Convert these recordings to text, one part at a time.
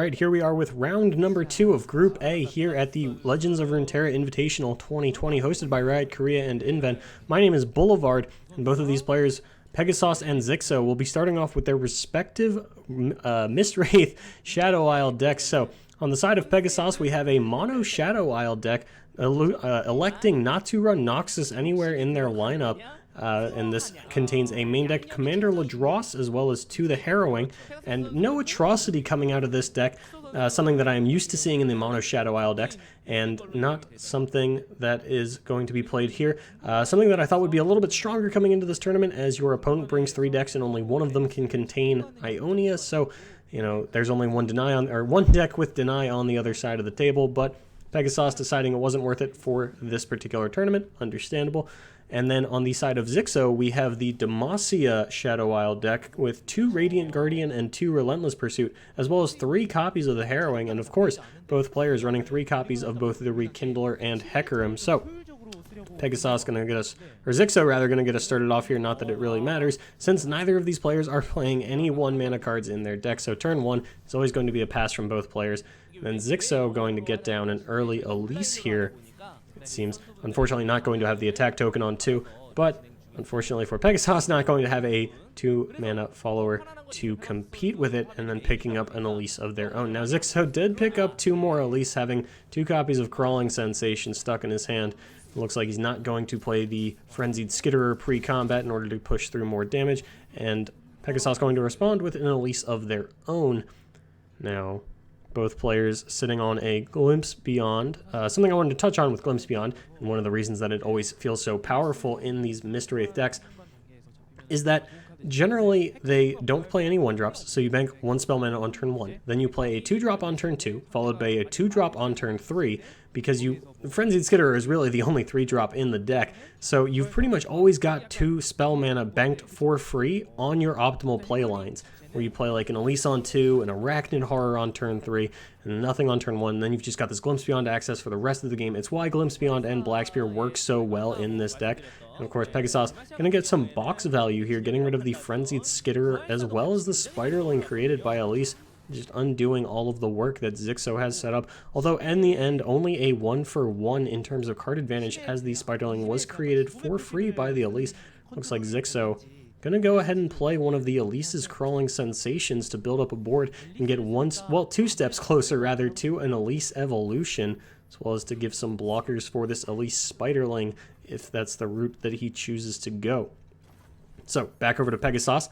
Alright, here we are with round number 2 of Group A here at the Legends of Runeterra Invitational 2020, hosted by Riot Games and Inven. My name is Boulevard, and both of these players, Pegasos and Xixo, will be starting off with their respective Mist Wraith Shadow Isle decks. So, on the side of Pegasos, we have a mono Shadow Isle deck, electing not to run Noxus anywhere in their lineup. And this contains a main deck Commander Ladros as well as 2 the Harrowing, and no Atrocity coming out of this deck, something that I am used to seeing in the mono Shadow Isle decks, and not something that is going to be played here. Something that I thought would be a little bit stronger coming into this tournament, as your opponent brings 3 decks and only one of them can contain Ionia, so you know there's only one deck with Deny on the other side of the table, but Pegasos deciding it wasn't worth it for this particular tournament, understandable. And then on the side of Xixo, we have the Demacia Shadow Isle deck with 2 Radiant Guardian and 2 Relentless Pursuit, as well as 3 copies of the Harrowing, and of course, both players running 3 copies of both the Rekindler and Hecarim. So, Pegasos gonna get us, or Xixo rather, gonna get us started off here, not that it really matters, since neither of these players are playing any 1-mana cards in their deck, so turn 1 is always going to be a pass from both players. And then Xixo going to get down an early Elise here. It seems, unfortunately, not going to have the attack token on 2, but unfortunately for Pegasos, not going to have a 2-mana follower to compete with it, and then picking up an Elise of their own. Now, Xixo did pick up 2 more Elise, having 2 copies of Crawling Sensation stuck in his hand. It looks like he's not going to play the Frenzied Skitterer pre-combat in order to push through more damage, and Pegasos going to respond with an Elise of their own. Now, both players sitting on a Glimpse Beyond. Something I wanted to touch on with Glimpse Beyond, and one of the reasons that it always feels so powerful in these Mist Wraith decks, is that generally they don't play any 1-drops, so you bank 1 spell mana on turn 1. Then you play a 2-drop on turn 2, followed by a 2-drop on turn 3, because Frenzied Skitterer is really the only 3-drop in the deck, so you've pretty much always got 2 spell mana banked for free on your optimal play lines, where you play like an Elise on 2, an Arachnid Horror on turn 3, and nothing on turn 1, and then you've just got this Glimpse Beyond access for the rest of the game. It's why Glimpse Beyond and Black Spear work so well in this deck. And of course, Pegasos going to get some box value here, getting rid of the Frenzied Skitterer as well as the Spiderling created by Elise, just undoing all of the work that Xixo has set up. Although in the end, only a 1-for-1 in terms of card advantage, as the Spiderling was created for free by the Elise. Looks like Xixo gonna go ahead and play one of the Elise's Crawling Sensations to build up a board and get 2 steps closer rather to an Elise evolution, as well as to give some blockers for this Elise Spiderling if that's the route that he chooses to go. So back over to Pegasos.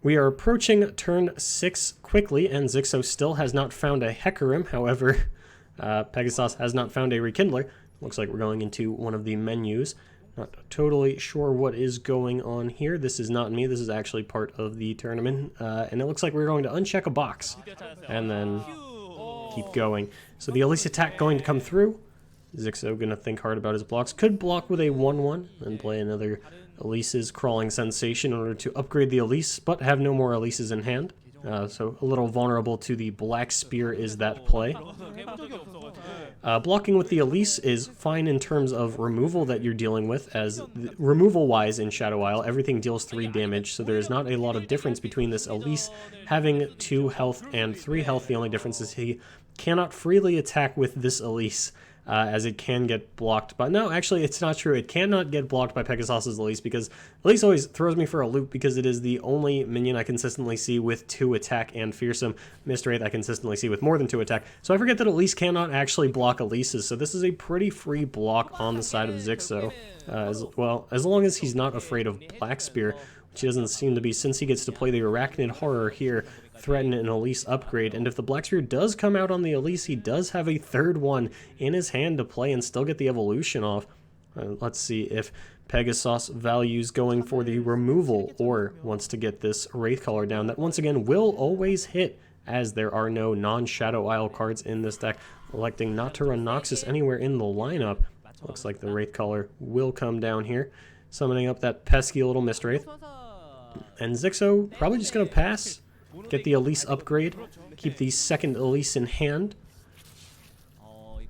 We are approaching turn 6 quickly, and Xixo still has not found a Hecarim. However, Pegasos has not found a Rekindler. Looks like we're going into one of the menus. Not totally sure what is going on here. This is not me. This is actually part of the tournament. And it looks like we're going to uncheck a box and then keep going. So the Elise attack going to come through. Xixo going to think hard about his blocks. Could block with a 1-1 and play another Elise's Crawling Sensation in order to upgrade the Elise, but have no more Elises in hand. So a little vulnerable to the Black Spear is that play. Blocking with the Elise is fine in terms of removal that you're dealing with, as removal-wise in Shadow Isle, everything deals 3 damage, so there is not a lot of difference between this Elise having 2 health and 3 health. The only difference is he cannot freely attack with this Elise, as it can get blocked by... No, actually, it's not true. It cannot get blocked by Pegasos' Elise, because Elise always throws me for a loop, because it is the only minion I consistently see with 2 attack and fearsome. Mist Wraith I consistently see with more than 2 attack. So I forget that Elise cannot actually block Elises, so this is a pretty free block on the side of Xixo. As long as he's not afraid of Black Spear, which he doesn't seem to be, since he gets to play the Arachnid Horror here, threaten an Elise upgrade, and if the Black Spear does come out on the Elise, he does have a 3rd one in his hand to play and still get the evolution off. Let's see if Pegasos values going for the removal or wants to get this Wraithcaller down, that once again will always hit, as there are no non-Shadow Isle cards in this deck, electing not to run Noxus anywhere in the lineup. Looks like the Wraithcaller will come down here, summoning up that pesky little Mist Wraith. And Xixo probably just going to pass, get the Elise upgrade, keep the 2nd Elise in hand,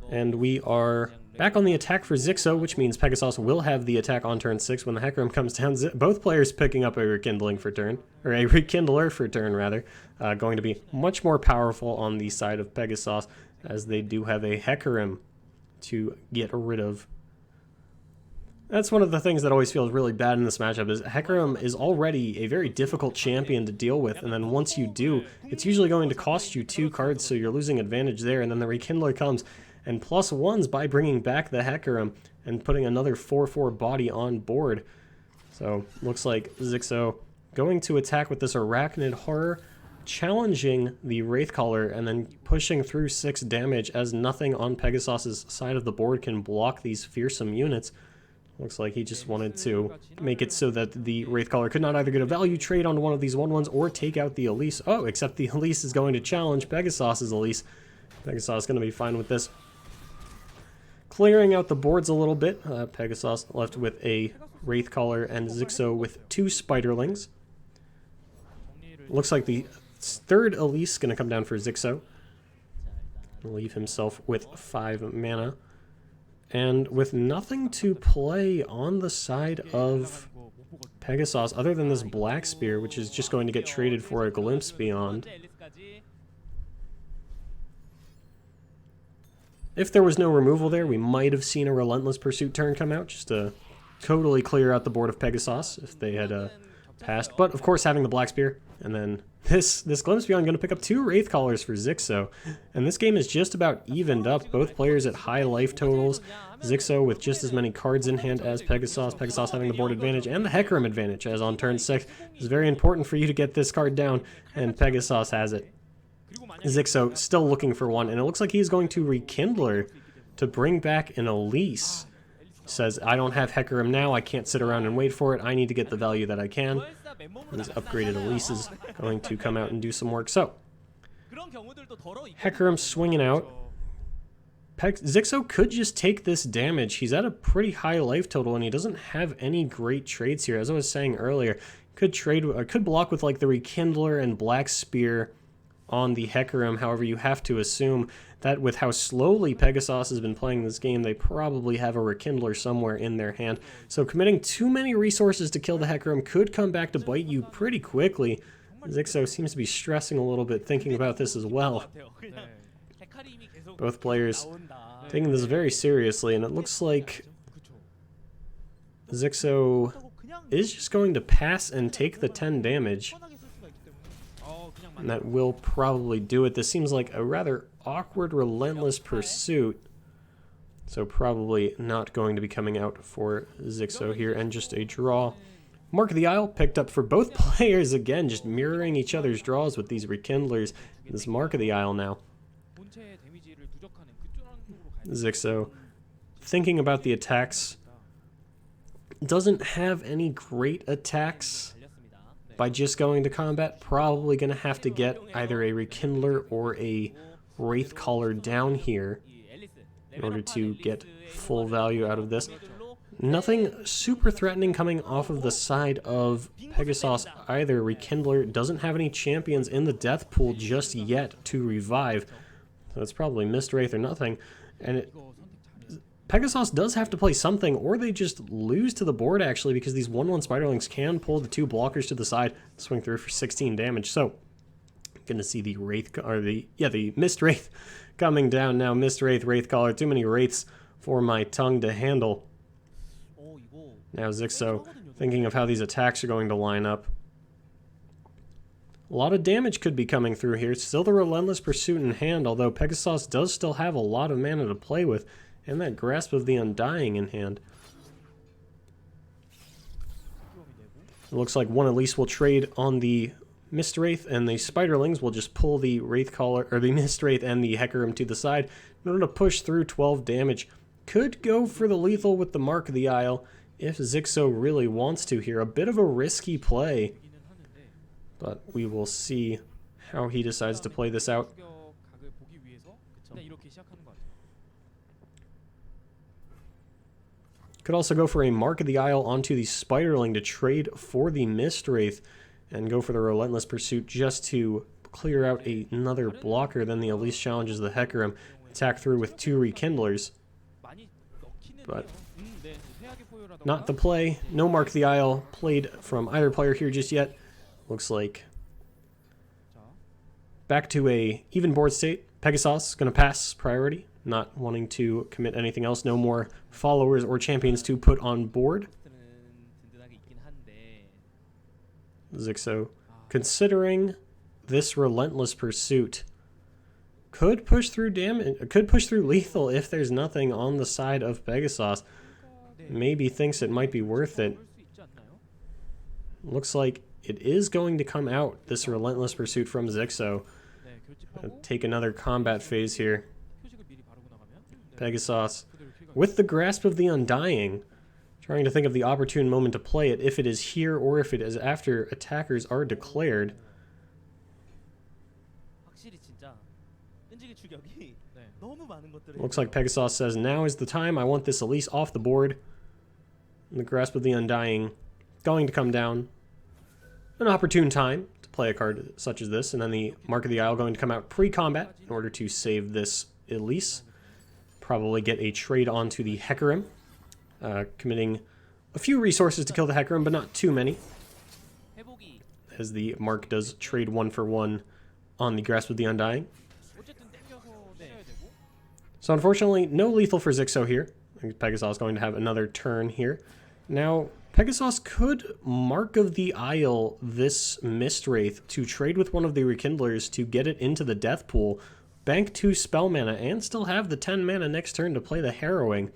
and we are Back on the attack for Xixo, which means Pegasos will have the attack on turn 6 when the Hecarim comes down. Both players picking up a Rekindling for turn, or a Rekindler for turn, rather. Going to be much more powerful on the side of Pegasos, as they do have a Hecarim to get rid of. That's one of the things that always feels really bad in this matchup, is Hecarim is already a very difficult champion to deal with, and then once you do, it's usually going to cost you 2 cards, so you're losing advantage there, and then the Rekindler comes and +1s by bringing back the Hecarim and putting another 4/4 body on board. So, looks like Xixo going to attack with this Arachnid Horror, challenging the Wraithcaller, and then pushing through 6 damage as nothing on Pegasus' side of the board can block these fearsome units. Looks like he just wanted to make it so that the Wraithcaller could not either get a value trade on one of these 1/1s or take out the Elise. Oh, except the Elise is going to challenge Pegasus' Elise. Pegasus is going to be fine with this. Clearing out the boards a little bit, Pegasus left with a Wraithcaller and Xixo with 2 Spiderlings. Looks like the 3rd Elise is going to come down for Xixo. Leave himself with 5 mana. And with nothing to play on the side of Pegasus other than this Black Spear, which is just going to get traded for a Glimpse Beyond. If there was no removal there, we might have seen a Relentless Pursuit turn come out, just to totally clear out the board of Pegasus if they had passed. But, of course, having the Black Spear, and then this Glimpse Beyond going to pick up 2 Wraithcallers for Xixo. And this game is just about evened up, both players at high life totals. Xixo with just as many cards in hand as Pegasus. Pegasus having the board advantage and the Hecarim advantage, as on turn 6. It's very important for you to get this card down, and Pegasus has it. Xixo still looking for one, and it looks like he's going to Rekindler to bring back an Elise. Says, I don't have Hecarim now, I can't sit around and wait for it, I need to get the value that I can. And this upgraded Elise is going to come out and do some work. So, Hecarim swinging out. Xixo could just take this damage. He's at a pretty high life total, and he doesn't have any great trades here. As I was saying earlier, could block with like the Rekindler and Black Spear on the Hecarim. However, you have to assume that with how slowly Pegasus has been playing this game, they probably have a Rekindler somewhere in their hand. So committing too many resources to kill the Hecarim could come back to bite you pretty quickly. Xixo seems to be stressing a little bit, thinking about this as well. Both players taking this very seriously, and it looks like Xixo is just going to pass and take the 10 damage. And that will probably do it. This seems like a rather awkward Relentless Pursuit. So probably not going to be coming out for Xixo here, and just a draw. Mark of the Isle picked up for both players again, just mirroring each other's draws with these Rekindlers. This Mark of the Isle now. Xixo thinking about the attacks. Doesn't have any great attacks. By just going to combat, probably going to have to get either a Rekindler or a Wraithcaller down here in order to get full value out of this. Nothing super threatening coming off of the side of Pegasus either. Rekindler doesn't have any champions in the death pool just yet to revive, so it's probably Mist Wraith or nothing. And Pegasus does have to play something, or they just lose to the board, actually, because these 1/1 Spiderlings can pull the 2 blockers to the side, swing through for 16 damage. So, gonna see the the Mist Wraith coming down now. Mist Wraith, Wraithcaller, too many Wraiths for my tongue to handle. Now Xixo thinking of how these attacks are going to line up. A lot of damage could be coming through here. Still the Relentless Pursuit in hand, although Pegasus does still have a lot of mana to play with. And that Grasp of the Undying in hand. It looks like one Elise will trade on the Mist Wraith, and the Spiderlings will just pull the Wraithcaller, or the Mist Wraith and the Hecarim to the side in order to push through 12 damage. Could go for the lethal with the Mark of the Isle if Xixo really wants to here. A bit of a risky play, but we will see how he decides to play this out. Could also go for a Mark of the Isle onto the Spiderling to trade for the Mist Wraith and go for the Relentless Pursuit just to clear out another blocker. Then the Elise challenges the Hecarim, attack through with 2 Rekindlers. but not the play. No Mark the Isle played from either player here just yet. Looks like back to a even board state. Pegasos going to pass priority, not wanting to commit anything else. No more followers or champions to put on board. Xixo, considering this relentless pursuit, could push through damage, could push through lethal if there's nothing on the side of Pegasos. Maybe thinks it might be worth it. Looks like it is going to come out, this relentless pursuit from Xixo. Take another combat phase here. Pegasos, with the grasp of the Undying, trying to think of the opportune moment to play it, if it is here or if it is after attackers are declared. Looks like Pegasos says, now is the time, I want this Elise off the board. And the grasp of the Undying going to come down. An opportune time to play a card such as this, and then the Mark of the Isle going to come out pre-combat in order to save this Elise. Probably get a trade onto the Hecarim. Committing a few resources to kill the Hecarim, but not too many, as the Mark does trade 1 for 1 on the Grasp of the Undying. So unfortunately, no lethal for Xixo here. I think Pegasos is going to have another turn here. Now, Pegasos could Mark of the Isle this Mistwraith to trade with one of the Rekindlers to get it into the death pool, bank 2 spell mana, and still have the 10 mana next turn to play the Harrowing,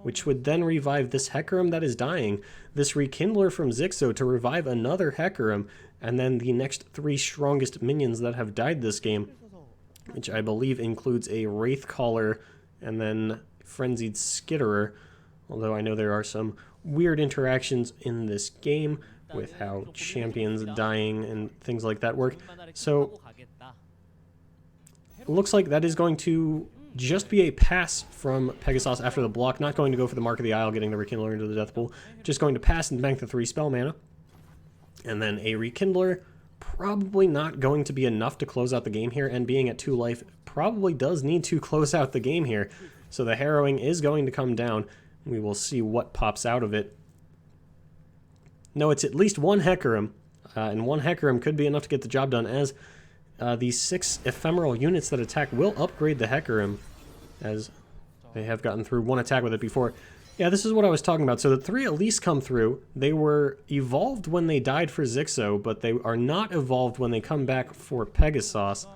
which would then revive this Hecarim that is dying, this Rekindler from Xixo to revive another Hecarim, and then the next 3 strongest minions that have died this game, which I believe includes a Wraithcaller and then Frenzied Skitterer, although I know there are some weird interactions in this game with how champions dying and things like that work. So it looks like that is going to just be a pass from Pegasos after the block, not going to go for the Mark of the Isle, getting the Rekindler into the death pool, just going to pass and bank the 3 spell mana. And then a Rekindler, probably not going to be enough to close out the game here, and being at 2 life probably does need to close out the game here. So the Harrowing is going to come down. We will see what pops out of it. No, it's at least 1 Hecarim, and 1 Hecarim could be enough to get the job done, as the 6 ephemeral units that attack will upgrade the Hecarim, as they have gotten through 1 attack with it before. Yeah, this is what I was talking about. So the 3 Elise come through. They were evolved when they died for Xixo, but they are not evolved when they come back for Pegasos,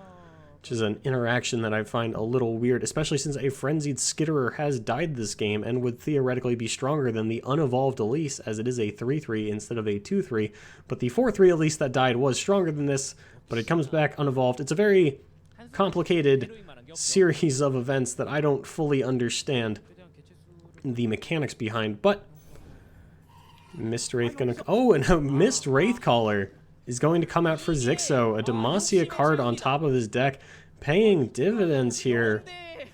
which is an interaction that I find a little weird, especially since a Frenzied Skitterer has died this game and would theoretically be stronger than the unevolved Elise, as it is a 3-3 instead of a 2-3. But the 4-3 Elise that died was stronger than this, but it comes back unevolved. It's a very complicated series of events that I don't fully understand the mechanics behind, but Mistwraith gonna... Oh, and a Mist Wraithcaller is going to come out for Xixo, a Demacia card on top of his deck, paying dividends here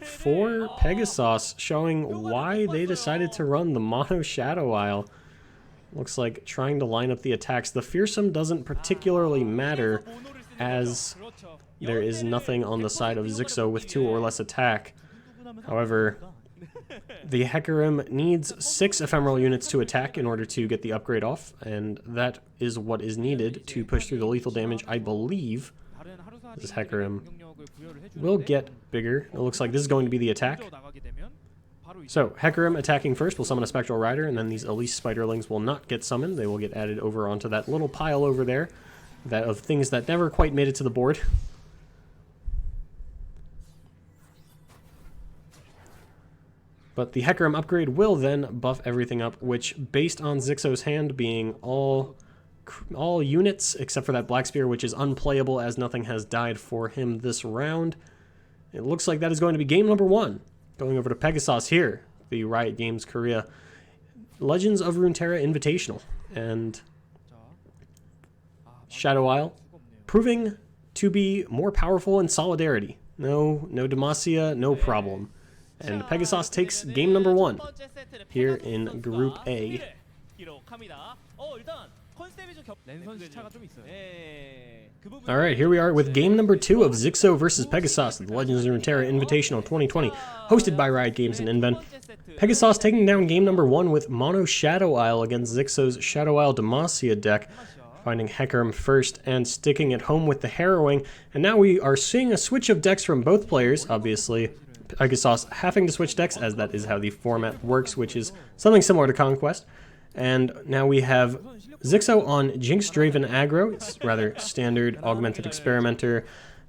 for Pegasos, showing why they decided to run the Mono Shadow Isle. Looks like trying to line up the attacks. The Fearsome doesn't particularly matter, as there is nothing on the side of Xixo with 2 or less attack. However, the Hecarim needs 6 ephemeral units to attack in order to get the upgrade off, and that is what is needed to push through the lethal damage. I believe this Hecarim will get bigger. It looks like this is going to be the attack. So, Hecarim attacking first will summon a Spectral Rider, and then these Elise Spiderlings will not get summoned. They will get added over onto that little pile over there of things that never quite made it to the board. But the Hecarim upgrade will then buff everything up, which, based on Xixo's hand being all units, except for that Black Spear, which is unplayable as nothing has died for him this round, it looks like that is going to be game number 1. Going over to Pegasos here, the Riot Games Korea Legends of Runeterra Invitational. And Shadow Isle, proving to be more powerful in solidarity. No Demacia, no problem. And Pegasos takes game number 1 here in Group A. Alright, here we are with game number 2 of Xixo versus Pegasos, the Legends of Runeterra Invitational 2020, hosted by Riot Games and Inven. Pegasos taking down game number 1 with Mono Shadow Isle against Xixo's Shadow Isle Demacia deck, finding Hecarim first and sticking it home with the Harrowing. And now we are seeing a switch of decks from both players, obviously Pegasos having to switch decks, as that is how the format works, which is something similar to Conquest. And now we have Xixo on Jinx Draven aggro. It's rather standard augmented experimenter,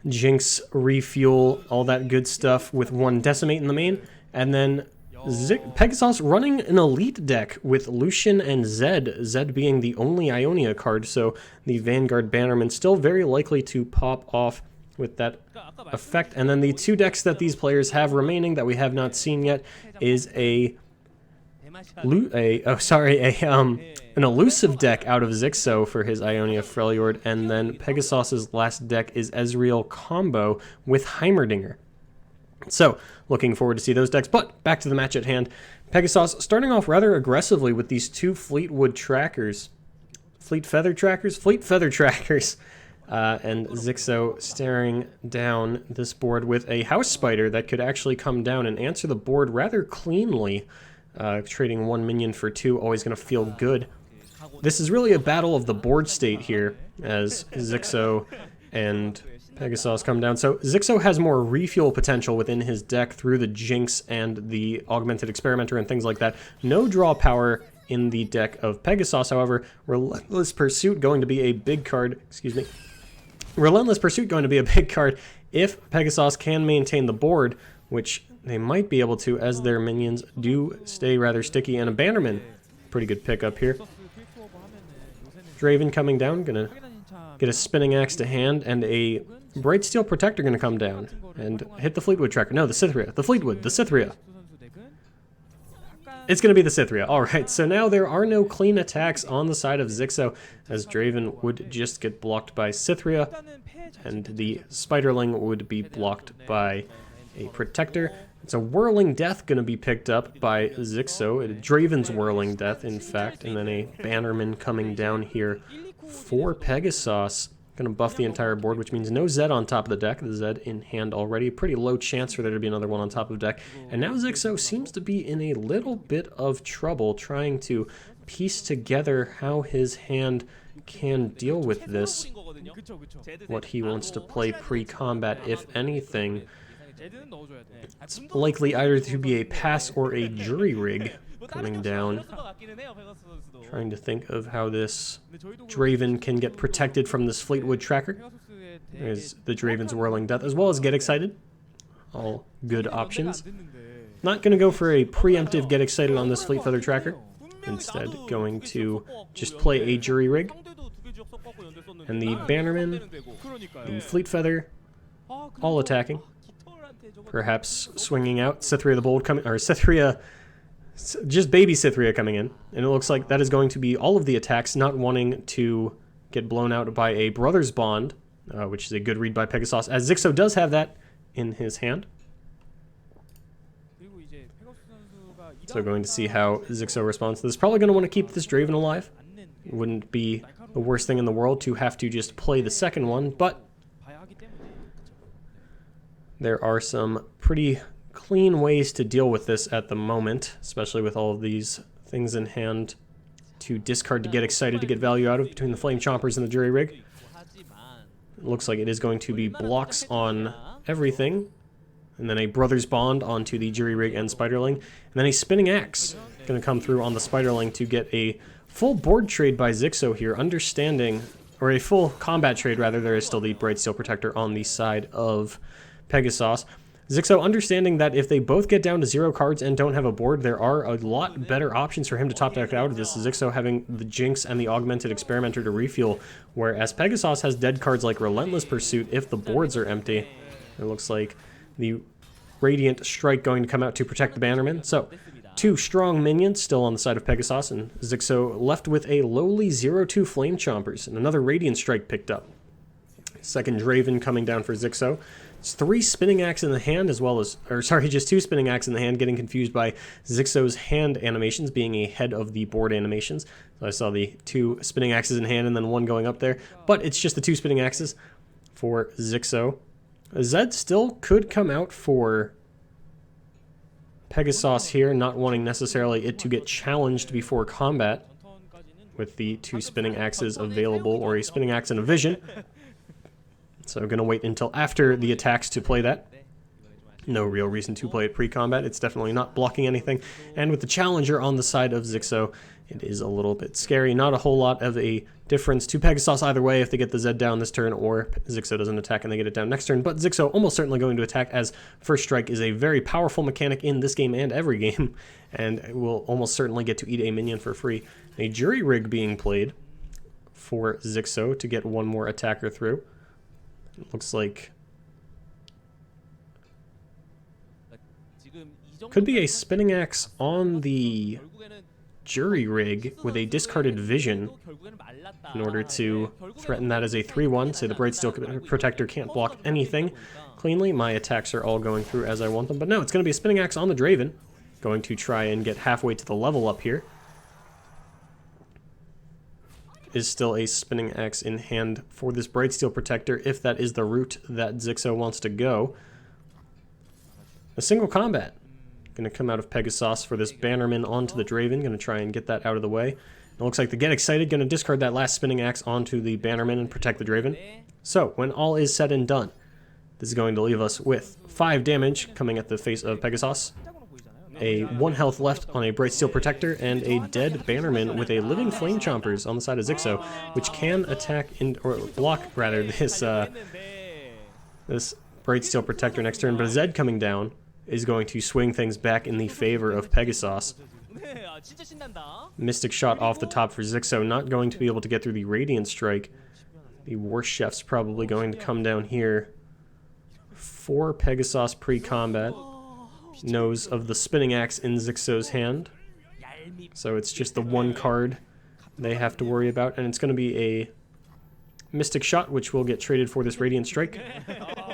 Jinx refuel, all that good stuff with one decimate in the main. And then Pegasos running an elite deck with Lucian and Zed, Zed being the only Ionia card, so the Vanguard Bannerman still very likely to pop off with that effect. And then the two decks that these players have remaining that we have not seen yet is an elusive deck out of Xixo for his Ionia Freljord, and then Pegasos's last deck is Ezreal combo with Heimerdinger. So, looking forward to see those decks, but back to the match at hand. Pegasos starting off rather aggressively with these two Fleetwood trackers. Fleet Feather trackers? Fleet Feather trackers. And Xixo staring down this board with a House Spider that could actually come down and answer the board rather cleanly. Trading one minion for two, always going to feel good. This is really a battle of the board state here, as Xixo and Pegasos come down. So Xixo has more refuel potential within his deck through the Jinx and the Augmented Experimenter and things like that. No draw power in the deck of Pegasos, however. Relentless Pursuit going to be a big card, Relentless Pursuit going to be a big card if Pegasos can maintain the board, which they might be able to, as their minions do stay rather sticky. And a Bannerman, pretty good pickup here. Draven coming down, gonna get a Spinning Axe to hand, and a Bright Steel Protector gonna come down and hit the Fleetwood tracker. No, the Cytheria, the Fleetwood, the Cytheria. It's gonna be the Cytheria. Alright, so now there are no clean attacks on the side of Xixo, as Draven would just get blocked by Cytheria, and the Spiderling would be blocked by a Protector. It's a Whirling Death going to be picked up by Xixo, Draven's Whirling Death, in fact, and then a Bannerman coming down here for Pegasos. Going to buff the entire board, which means no Zed on top of the deck. The Zed in hand already. Pretty low chance for there to be another one on top of the deck. And now Xixo seems to be in a little bit of trouble trying to piece together how his hand can deal with this. What he wants to play pre-combat, if anything. It's likely either to be a pass or a jury rig coming down. Trying to think of how this Draven can get protected from this Fleetwood tracker. There's the Draven's Whirling Death, as well as Get Excited. All good options. Not going to go for a preemptive Get Excited on this Fleet Feather tracker. Instead, going to just play a jury rig. And the Bannerman, the Fleet Feather, all attacking. Perhaps swinging out, Cytheria the Bold coming, or Cytheria, just baby Cytheria coming in. And it looks like that is going to be all of the attacks, not wanting to get blown out by a Brothers Bond, which is a good read by Pegasos, as Xixo does have that in his hand. So going to see how Xixo responds to this. Probably going to want to keep this Draven alive. It wouldn't be the worst thing in the world to have to just play the second one, but there are some pretty clean ways to deal with this at the moment, especially with all of these things in hand to discard to Get Excited to get value out of between the Flame Chompers and the Jury Rig. It looks like it is going to be blocks on everything, and then a Brothers Bond onto the Jury Rig and Spiderling, and then a Spinning Axe going to come through on the Spiderling to get a full board trade by Xixo here, understanding, or a full combat trade rather. There is still the Bright Steel Protector on the side of Pegasos. Xixo understanding that if they both get down to 0 cards and don't have a board, there are a lot better options for him to top deck out of this. Xixo having the Jinx and the Augmented Experimenter to refuel, whereas Pegasos has dead cards like Relentless Pursuit if the boards are empty. It looks like the Radiant Strike going to come out to protect the Bannerman. So, two strong minions still on the side of Pegasos, and Xixo left with a lowly 0-2 Flame Chompers, and another Radiant Strike picked up. Second Draven coming down for Xixo. It's 3 spinning axe in the hand as well as, or sorry, just 2 spinning axe in the hand, getting confused by Xixo's hand animations being ahead of the board animations. So I saw the 2 spinning axes in hand and then 1 going up there, but it's just the 2 spinning axes for Xixo. Zed still could come out for Pegasos here, not wanting necessarily it to get challenged before combat with the 2 spinning axes available, or a spinning axe and a vision. So I'm going to wait until after the attacks to play that. No real reason to play it pre-combat. It's definitely not blocking anything. And with the challenger on the side of Xixo, it is a little bit scary. Not a whole lot of a difference to Pegasos either way if they get the Zed down this turn or Xixo doesn't attack and they get it down next turn. But Xixo almost certainly going to attack, as First Strike is a very powerful mechanic in this game and every game, and will almost certainly get to eat a minion for free. A Jury Rig being played for Xixo to get 1 more attacker through. It looks like could be a spinning axe on the Jury Rig with a discarded vision in order to threaten that as a 3-1. Say the Brightsteel Protector can't block anything cleanly. My attacks are all going through as I want them. But no, it's going to be a spinning axe on the Draven. Going to try and get halfway to the level up here. Is still a spinning axe in hand for this Brightsteel Protector, if that is the route that Xixo wants to go. A single combat going to come out of Pegasos for this Bannerman onto the Draven. Going to try and get that out of the way. It looks like the Get Excited going to discard that last spinning axe onto the Bannerman and protect the Draven. So, when all is said and done, this is going to leave us with 5 damage coming at the face of Pegasos. A 1 health left on a Brightsteel Protector, and a dead Bannerman with a Living Flame Chompers on the side of Xixo, which can attack, or block rather, this Brightsteel Protector next turn. But a Zed coming down is going to swing things back in the favor of Pegasos. Mystic Shot off the top for Xixo, not going to be able to get through the Radiant Strike. The War Chef's probably going to come down here for Pegasos pre-combat. Knows of the spinning axe in Xixo's hand, so it's just the 1 card they have to worry about, and it's going to be a Mystic Shot, which will get traded for this Radiant Strike.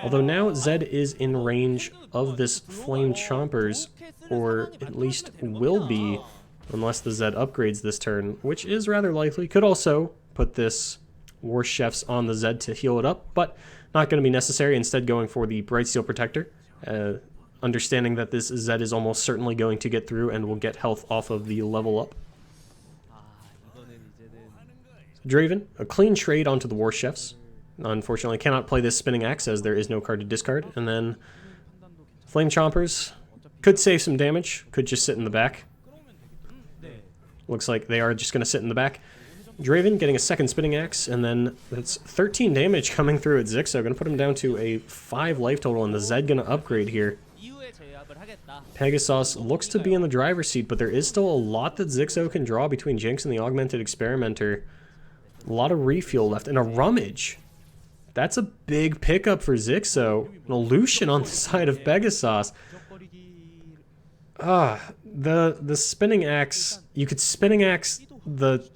Although now Zed is in range of this Flame Chompers, or at least will be, unless the Zed upgrades this turn, which is rather likely. Could also put this War Chef's on the Zed to heal it up, but not going to be necessary. Instead going for the Brightsteel Protector. Understanding that this Zed is almost certainly going to get through and will get health off of the level up. Draven, a clean trade onto the War Chefs. Unfortunately, cannot play this spinning axe as there is no card to discard. And then Flame Chompers could save some damage, could just sit in the back. Looks like they are just going to sit in the back. Draven getting a second spinning axe, and then that's 13 damage coming through at Xixo. Going to put him down to a 5 life total, and the Zed going to upgrade here. Pegasos looks to be in the driver's seat, but there is still a lot that Xixo can draw between Jinx and the Augmented Experimenter. A lot of refuel left, and a Rummage. That's a big pickup for Xixo. An Illusion on the side of Pegasos. The spinning axe, you could spinning axe the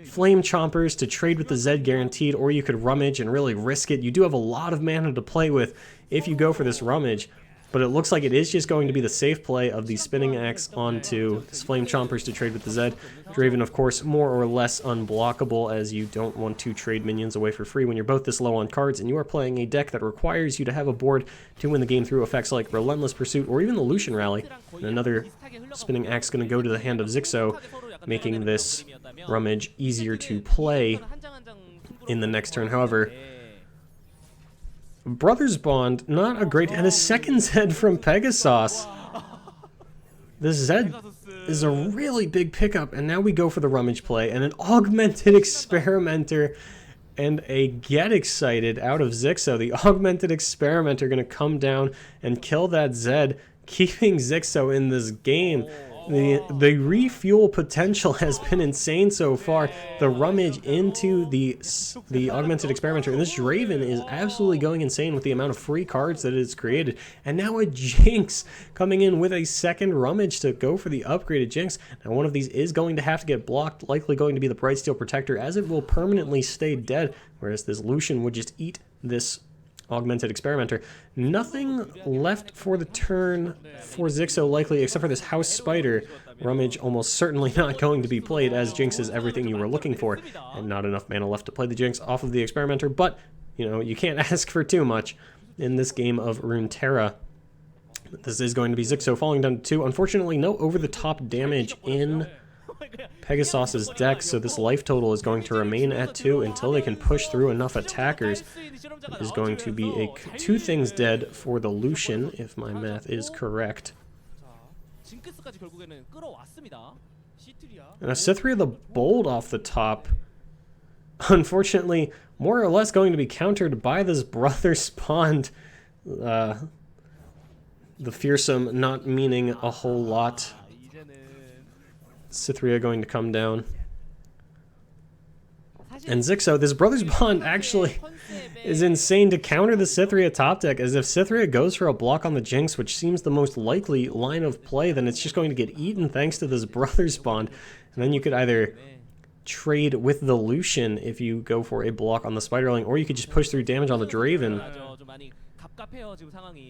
Flame Chompers to trade with the Zed guaranteed, or you could Rummage and really risk it. You do have a lot of mana to play with if you go for this Rummage, but it looks like it is just going to be the safe play of the spinning axe onto this Flame Chompers to trade with the Zed. Draven, of course, more or less unblockable, as you don't want to trade minions away for free when you're both this low on cards, and you are playing a deck that requires you to have a board to win the game through effects like Relentless Pursuit or even the Lucian Rally. And another spinning axe going to go to the hand of Xixo, making this Rummage easier to play in the next turn. However, Brothers Bond, not a great, and a second Zed from Pegasos. This Zed is a really big pickup, and now we go for the Rummage play, and an Augmented Experimenter and a Get Excited out of Xixo. The Augmented Experimenter going to come down and kill that Zed, keeping Xixo in this game. The refuel potential has been insane so far. The Rummage into the Augmented Experimenter, and this Draven is absolutely going insane with the amount of free cards that it's created. And now a Jinx coming in with a second Rummage to go for the upgraded Jinx. Now one of these is going to have to get blocked, likely going to be the Brightsteel Protector, as it will permanently stay dead, whereas this Lucian would just eat this augmented experimenter. Nothing left for the turn for Xixo likely, except for this house spider. Rummage almost certainly not going to be played, as Jinx is everything you were looking for, and not enough mana left to play the Jinx off of the experimenter, but, you know, you can't ask for too much in this game of Runeterra. This is going to be Xixo falling down to 2. Unfortunately, no over-the-top damage in Pegasus's deck, so this life total is going to remain at 2 until they can push through enough attackers. It is going to be 2 things dead for the Lucian, if my math is correct. And a Cytherea the Bold off the top. Unfortunately, more or less going to be countered by this brother spawned. The fearsome not meaning a whole lot. Cytherea going to come down. And Xixo, this Brothers Bond actually is insane to counter the Cytherea top deck, as if Cytherea goes for a block on the Jinx, which seems the most likely line of play, then it's just going to get eaten thanks to this Brothers Bond. And then you could either trade with the Lucian if you go for a block on the Spiderling, or you could just push through damage on the Draven.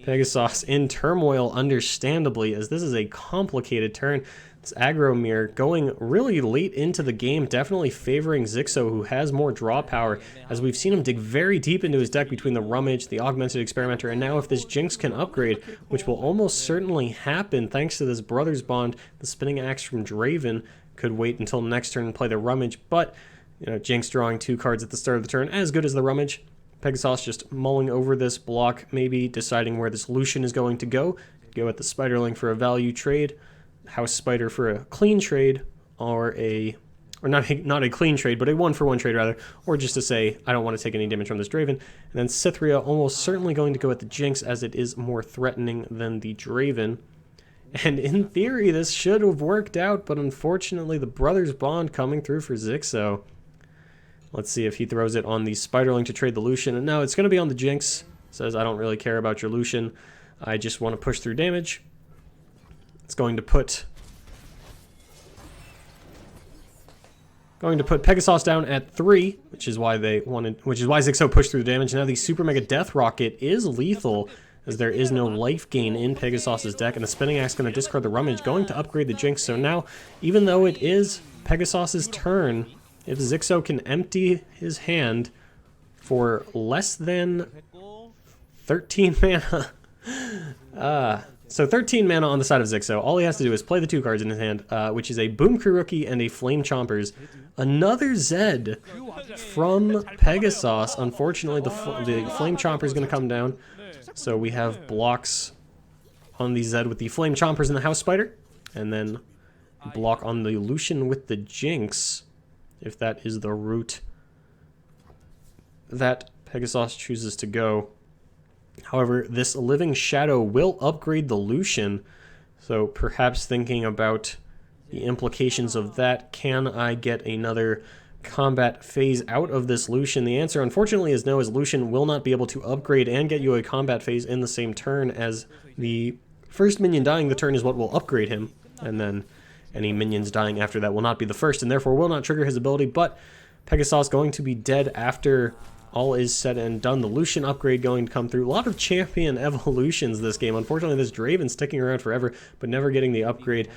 Pegasos in turmoil, understandably, as this is a complicated turn. It's aggro mirror going really late into the game, definitely favoring Xixo, who has more draw power, as we've seen him dig very deep into his deck between the Rummage, the Augmented Experimenter, and now if this Jinx can upgrade, which will almost certainly happen thanks to this Brothers Bond, the Spinning Axe from Draven could wait until next turn and play the Rummage, but, you know, Jinx drawing 2 cards at the start of the turn, as good as the Rummage. Pegasos just mulling over this block, maybe deciding where this Lucian is going to go. Could go at the Spiderling for a value trade, House Spider for a clean trade, or not a clean trade, but a 1-for-1 trade rather, or just to say, I don't want to take any damage from this Draven. And then Cytherea almost certainly going to go at the Jinx, as it is more threatening than the Draven. And in theory, this should have worked out, but unfortunately, the Brothers Bond coming through for Xixo. Let's see if he throws it on the Spiderling to trade the Lucian. And no, it's going to be on the Jinx. Says, I don't really care about your Lucian. I just want to push through damage. It's going to put Pegasos down at 3, which is why Xixo pushed through the damage. Now the Super Mega Death Rocket is lethal, as there is no life gain in Pegasus' deck, and the Spinning Axe going to discard the Rummage, going to upgrade the Jinx. So now, even though it is Pegasus' turn, if Xixo can empty his hand for less than 13 mana, so 13 mana on the side of Xixo, all he has to do is play the 2 cards in his hand, which is a Boom Crew Rookie and a Flame Chompers. Another Zed from Pegasus. Unfortunately, the Flame Chomper is going to come down, so we have blocks on the Zed with the Flame Chompers and the House Spider, and then block on the Lucian with the Jinx, if that is the route that Pegasus chooses to go. However, this Living Shadow will upgrade the Lucian, so perhaps thinking about the implications of that, can I get another combat phase out of this Lucian? The answer, unfortunately, is no, as Lucian will not be able to upgrade and get you a combat phase in the same turn, as the first minion dying the turn is what will upgrade him, and then any minions dying after that will not be the first, and therefore will not trigger his ability. But Pegasus going to be dead after all is said and done. The Lucian upgrade going to come through. A lot of champion evolutions this game. Unfortunately, this Draven sticking around forever, but never getting the upgrade.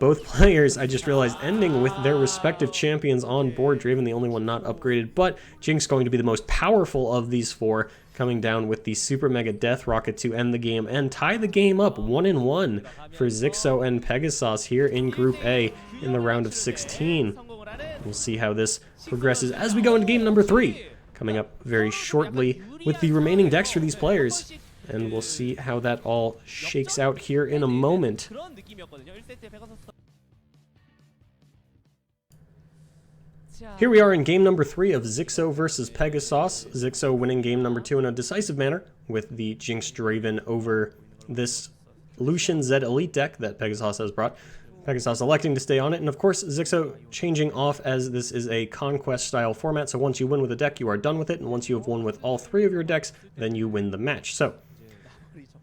Both players, I just realized, ending with their respective champions on board. Draven the only one not upgraded, but Jinx going to be the most powerful of these 4, coming down with the Super Mega Death Rocket to end the game and tie the game up 1-1 for Xixo and Pegasus here in Group A in the round of 16. We'll see how this progresses as we go into game number 3, coming up very shortly with the remaining decks for these players. And we'll see how that all shakes out here in a moment. Here we are in game number 3 of Xixo versus Pegasus. Xixo winning game number 2 in a decisive manner with the Jinx Draven over this Lucian Zed Elite deck that Pegasus has brought. Pegasus electing to stay on it, and of course Xixo changing off, as this is a conquest style format, so once you win with a deck you are done with it, and once you have won with all 3 of your decks, then you win the match. So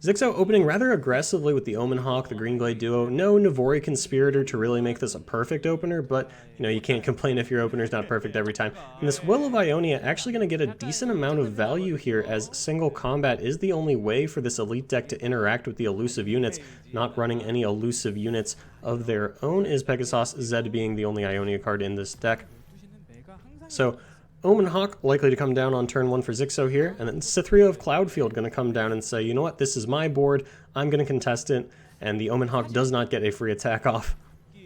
Xixo opening rather aggressively with the Omen Hawk, the Green Glade duo. No Navori Conspirator to really make this a perfect opener, but you know, you can't complain if your opener's not perfect every time. And this Will of Ionia actually going to get a decent amount of value here, as single combat is the only way for this elite deck to interact with the elusive units. Not running any elusive units of their own is Pegasos, Zed being the only Ionia card in this deck. So Omen Hawk likely to come down on turn 1 for Xixo here, and then Cytherea of Cloudfield going to come down and say, you know what, this is my board, I'm going to contest it, and the Omen Hawk does not get a free attack off.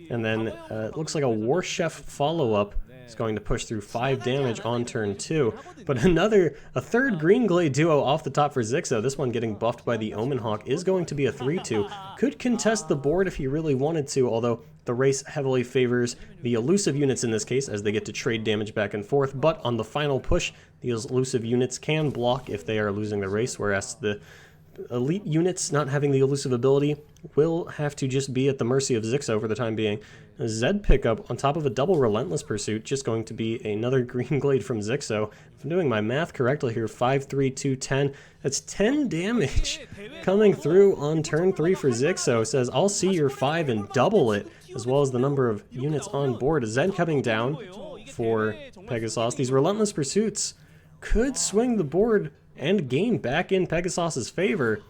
And then it looks like a War Chef follow-up is going to push through 5 damage on turn 2, but a third Green Glade duo off the top for Xixo. This one getting buffed by the Omen Hawk is going to be a 3-2. Could contest the board if he really wanted to, although the race heavily favors the elusive units in this case, as they get to trade damage back and forth, but on the final push, the elusive units can block if they are losing the race, whereas the elite units not having the elusive ability will have to just be at the mercy of Xixo for the time being. A Zed pickup on top of a double Relentless Pursuit, just going to be another Green Glade from Xixo. If I'm doing my math correctly here, 5, 3, 2, 10. That's 10 damage coming through on turn 3 for Xixo. Says, I'll see your 5 and double it, as well as the number of units on board. A Zed coming down for Pegasos. These Relentless Pursuits could swing the board and game back in Pegasos' favor.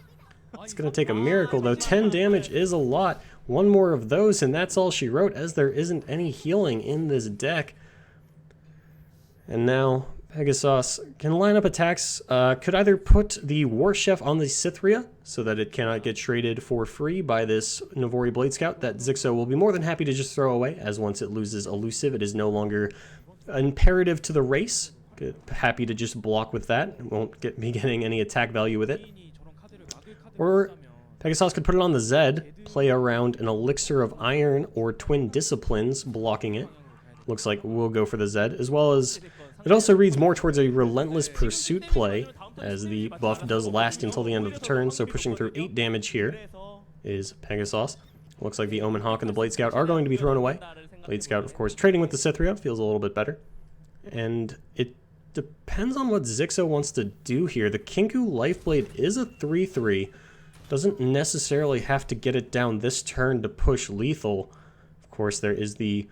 It's going to take a miracle, though. 10 damage is a lot. One more of those, and that's all she wrote, as there isn't any healing in this deck. And now Pegasos can line up attacks. Could either put the War Chef on the Cytherea, so that it cannot get traded for free by this Navori Blade Scout, that Xixo will be more than happy to just throw away, as once it loses elusive, it is no longer imperative to the race. Happy to just block with that. Won't be getting any attack value with it. Or Pegasos could put it on the Zed, play around an Elixir of Iron or Twin Disciplines, blocking it. Looks like we'll go for the Zed, as well as it also reads more towards a Relentless Pursuit play, as the buff does last until the end of the turn, so pushing through 8 damage here is Pegasos. Looks like the Omen Hawk and the Blade Scout are going to be thrown away. Blade Scout, of course, trading with the Cytherea feels a little bit better. And it depends on what Xixo wants to do here. The Kinku Lifeblade is a 3-3. Doesn't necessarily have to get it down this turn to push lethal. Of course, there is the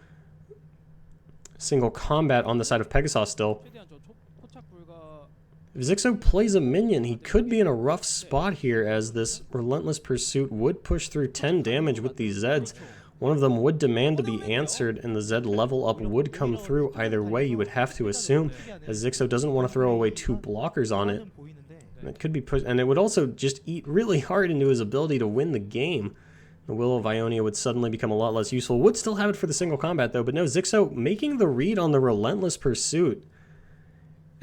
single combat on the side of Pegasos still. If Xixo plays a minion, he could be in a rough spot here, as this Relentless Pursuit would push through 10 damage with these Zeds. One of them would demand to be answered, and the Zed level up would come through either way, you would have to assume, as Xixo doesn't want to throw away 2 blockers on it. And it could be pushed, and it would also just eat really hard into his ability to win the game. The Will of Ionia would suddenly become a lot less useful. Would still have it for the single combat, though, but no, Xixo making the read on the Relentless Pursuit.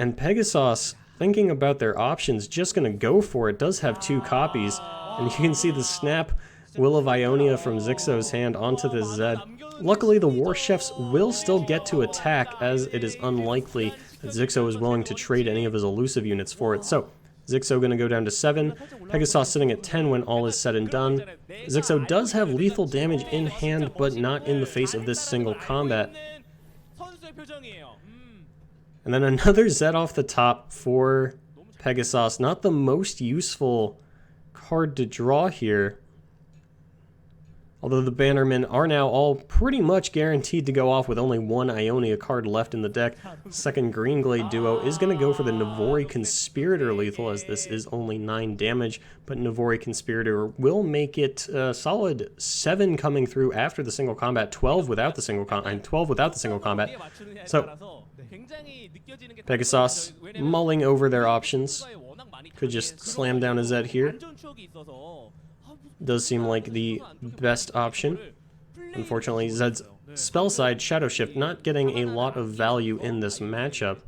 And Pegasos, thinking about their options, just going to go for it. Does have 2 copies, and you can see the snap Will of Ionia from Xixo's hand onto the Zed. Luckily, the War Chefs will still get to attack, as it is unlikely that Xixo is willing to trade any of his elusive units for it. So, Xixo going to go down to 7, Pegasos sitting at 10 when all is said and done. Xixo does have lethal damage in hand, but not in the face of this single combat. And then another Zed off the top for Pegasos. Not the most useful card to draw here. Although the Bannermen are now all pretty much guaranteed to go off with only 1 Ionia card left in the deck. Second Green Glade duo is going to go for the Navori Conspirator lethal, as this is only 9 damage, but Navori Conspirator will make it a solid 7 coming through after the single combat, 12 without the single combat. So Pegasos mulling over their options. Could just slam down a Zed here. Does seem like the best option. Unfortunately, Zed's spell side, Shadow Shift, not getting a lot of value in this matchup,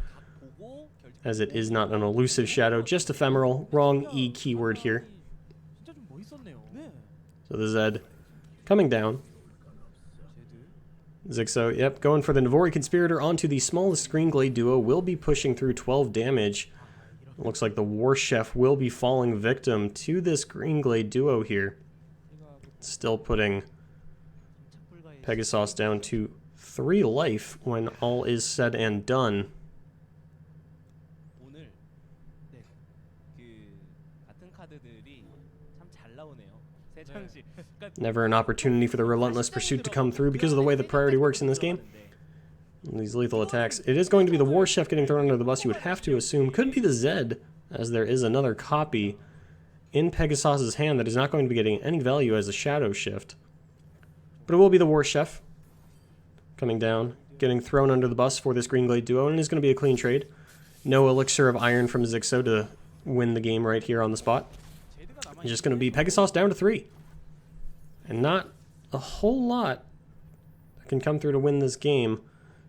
as it is not an elusive shadow, just ephemeral. Wrong E keyword here. So the Zed coming down. Xixo, yep, going for the Navori Conspirator onto the smallest Green Glade duo, will be pushing through 12 damage. It looks like the War Chef will be falling victim to this Green Glade duo here. Still putting Pegasos down to 3 life when all is said and done. Never an opportunity for the relentless pursuit to come through because of the way the priority works in this game. And these lethal attacks. It is going to be the War Chef getting thrown under the bus, you would have to assume. Could be the Zed, as there is another copy in Pegasos' hand that is not going to be getting any value as a Shadow Shift. But it will be the War Chef coming down, getting thrown under the bus for this Green Glade duo, and it is going to be a clean trade. No Elixir of Iron from Xixo to win the game right here on the spot. It's just going to be Pegasos down to 3. And not a whole lot that can come through to win this game.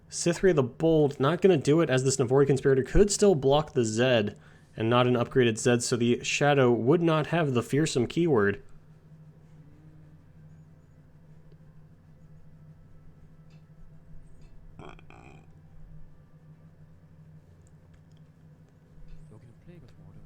Cytherea the Bold not going to do it, as this Navori Conspirator could still block the Zed and not an upgraded Zed, so the Shadow would not have the fearsome keyword.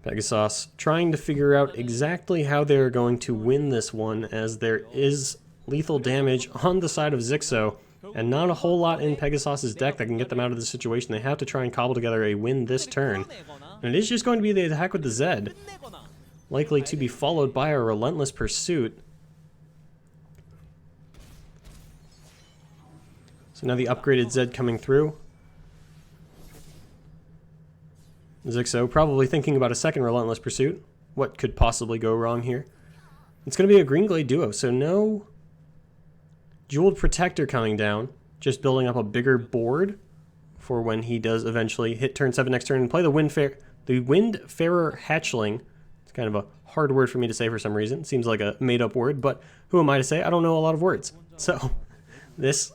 Pegasos trying to figure out exactly how they're going to win this one, as there is lethal damage on the side of Xixo, and not a whole lot in Pegasos' deck that can get them out of the situation. They have to try and cobble together a win this turn. And it is just going to be the attack with the Zed, likely to be followed by a relentless pursuit. So now the upgraded Zed coming through. Xixo probably thinking about a second relentless pursuit. What could possibly go wrong here? It's going to be a Green Glade duo, so no Jeweled Protector coming down. Just building up a bigger board for when he does eventually hit turn 7 next turn and play the Windfarer Hatchling. It's kind of a hard word for me to say for some reason. It seems like a made-up word, but who am I to say? I don't know a lot of words. So this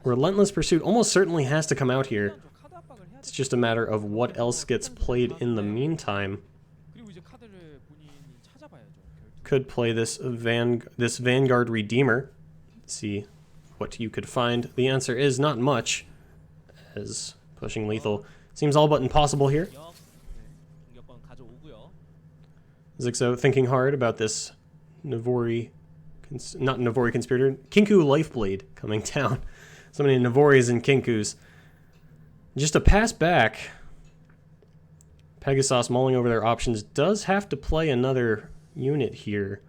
relentless pursuit almost certainly has to come out here. It's just a matter of what else gets played in the meantime. Could play this Vanguard Redeemer. See what you could find. The answer is not much, as pushing lethal seems all but impossible here. Xixo thinking hard about this Navori, not Navori Conspirator, Kinku Lifeblade coming down. So many Navoris and Kinkus. Just a pass back. Pegasos mulling over their options does have to play another unit here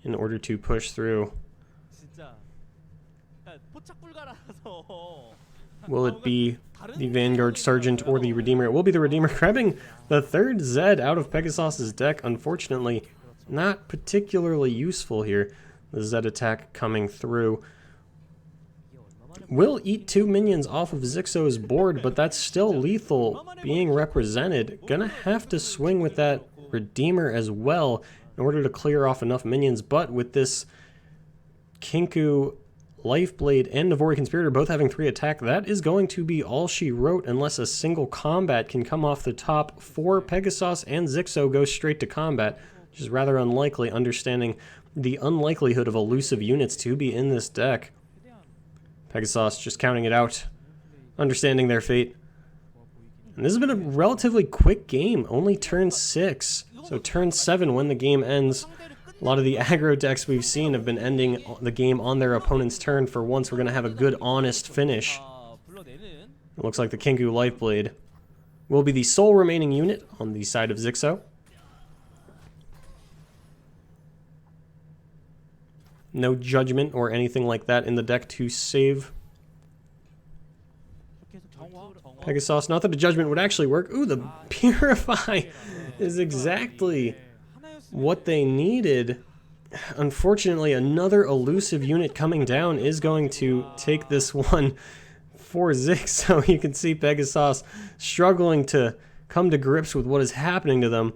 in order to push through. Will it be the Vanguard Sergeant or the Redeemer? It will be the Redeemer, grabbing the third Zed out of Pegasos' deck. Unfortunately, not particularly useful here. The Zed attack coming through. Will eat 2 minions off of Xixo's board, but that's still lethal being represented. Gonna have to swing with that Redeemer as well in order to clear off enough minions, but with this Kinku Lifeblade and Navori Conspirator both having 3 attack, that is going to be all she wrote unless a single combat can come off the top for Pegasos, and Xixo goes straight to combat, which is rather unlikely, understanding the unlikelihood of elusive units to be in this deck. Pegasos just counting it out, understanding their fate. And this has been a relatively quick game, only turn 6. So turn 7 when the game ends. A lot of the aggro decks we've seen have been ending the game on their opponent's turn. For once, we're going to have a good, honest finish. It looks like the Kinku Lifeblade will be the sole remaining unit on the side of Xixo. No Judgment or anything like that in the deck to save Pegasos. Not that a Judgment would actually work. Ooh, the Purify is exactly what they needed. Unfortunately, another elusive unit coming down is going to take this one for Xixo. You can see Pegasos struggling to come to grips with what is happening to them.